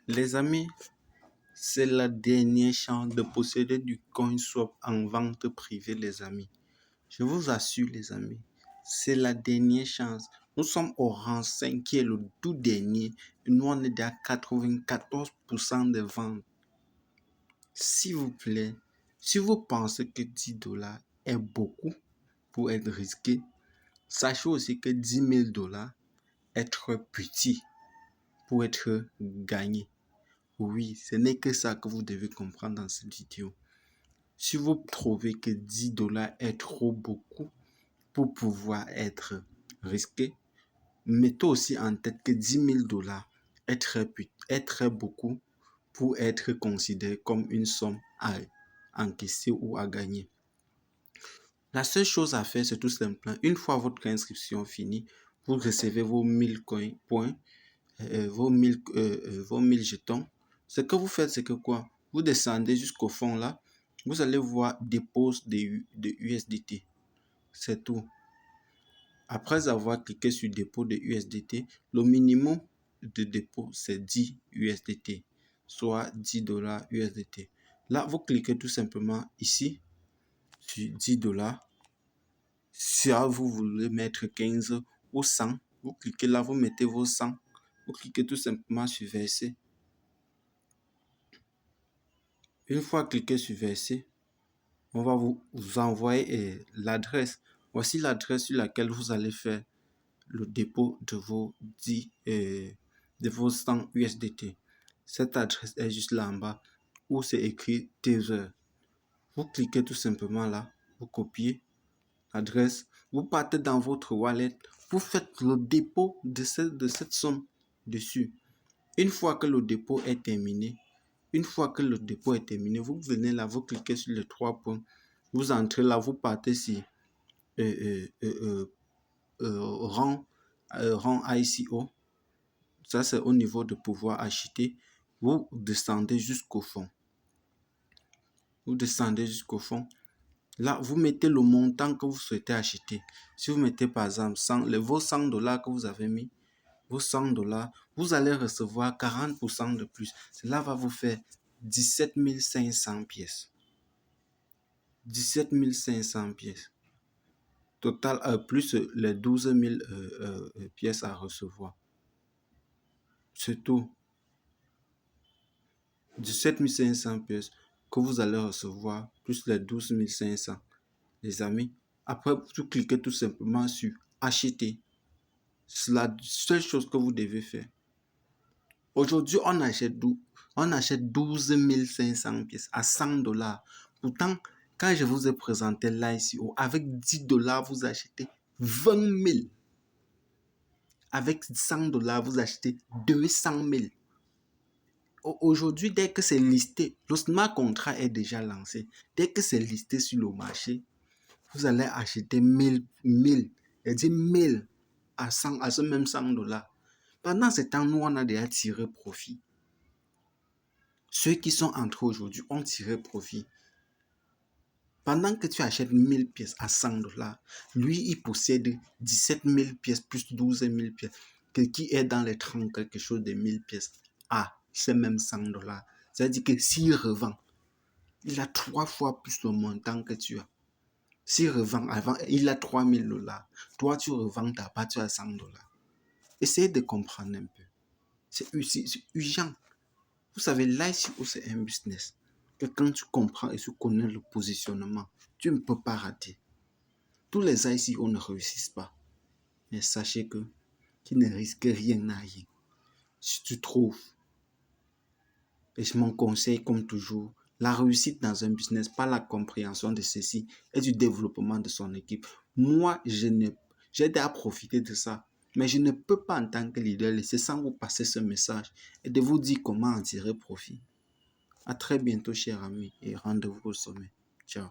Les amis, c'est la dernière chance de posséder du CoinSwap en vente privée, les amis. Je vous assure, les amis, c'est la dernière chance. Nous sommes au rang 5, qui est le tout dernier. Et nous, on est à 94% de ventes. S'il vous plaît, si vous pensez que 10 dollars est beaucoup pour être risqué, sachez aussi que 10 000 dollars est trop petit pour être gagné. Oui, ce n'est que ça que vous devez comprendre dans cette vidéo. Si vous trouvez que 10 dollars est trop beaucoup pour pouvoir être risqué, mettez aussi en tête que 10 000 dollars est très beaucoup pour être considéré comme une somme à encaisser ou à gagner. La seule chose à faire, c'est tout simplement, une fois votre inscription finie, vous recevez vos 1000 points, vos 1000 jetons. Ce que vous faites, c'est que quoi? Vous descendez jusqu'au fond là, vous allez voir dépose de USDT. C'est tout. Après avoir cliqué sur dépôt de USDT, le minimum de dépôt, c'est 10 USDT, soit 10 dollars USDT. Là, vous cliquez tout simplement ici, sur 10 dollars. Si vous voulez mettre 15 ou 100, vous cliquez là, vous mettez vos 100. Vous cliquez tout simplement sur verser. Une fois cliqué sur verser, on va vous envoyer l'adresse. Voici l'adresse sur laquelle vous allez faire le dépôt de vos 100 USDT. Cette adresse est juste là en bas où c'est écrit Tether. Vous cliquez tout simplement là, vous copiez l'adresse, vous partez dans votre wallet, vous faites le dépôt de cette somme dessus. Une fois que le dépôt est terminé, vous venez là, vous cliquez sur les 3 points, vous entrez là, vous partez sur rang ICO. Ça, c'est au niveau de pouvoir acheter. Vous descendez jusqu'au fond. Là, vous mettez le montant que vous souhaitez acheter. Si vous mettez par exemple vos 100 dollars que vous avez mis, vos 100 dollars, vous allez recevoir 40% de plus. Cela va vous faire 17 500 pièces. 17 500 pièces. Total, plus les 12 000 pièces à recevoir. C'est tout. 17 500 pièces que vous allez recevoir, plus les 12 500. Les amis, après, vous cliquez tout simplement sur acheter. C'est la seule chose que vous devez faire. Aujourd'hui, on achète 12 500 pièces à 100 dollars. Pourtant, quand je vous ai présenté l'ICO, avec 10 dollars, vous achetez 20 000. Avec 100 dollars, vous achetez 200 000. Aujourd'hui, dès que c'est listé, le smart contract est déjà lancé. Dès que c'est listé sur le marché, vous allez acheter 1000, et dire 1000 à ce même 100 dollars. Pendant ce temps, nous, on a déjà tiré profit. Ceux qui sont entrés aujourd'hui ont tiré profit. Pendant que tu achètes 1000 pièces à 100 dollars, lui, il possède 17 000 pièces plus 12 000 pièces, qui est dans les 30 quelque chose de 1000 pièces à ces mêmes 100 dollars. C'est-à-dire que s'il revend, il a 3 fois plus le montant que tu as. S'il revend avant, il a 3 000 dollars. Toi, tu revends ta part, tu as 100 dollars. Essayez de comprendre un peu. C'est urgent. Vous savez, l'ICO, c'est un business. Que quand tu comprends et tu connais le positionnement, tu ne peux pas rater. Tous les ICO ne réussissent pas. Mais sachez que tu ne risques rien à rien. Si tu trouves, et mon conseil comme toujours, la réussite dans un business, pas la compréhension de ceci et du développement de son équipe. Moi, j'ai déjà profité de ça. Mais je ne peux pas en tant que leader laisser sans vous passer ce message et de vous dire comment en tirer profit. À très bientôt, chers amis, et rendez-vous au sommet. Ciao.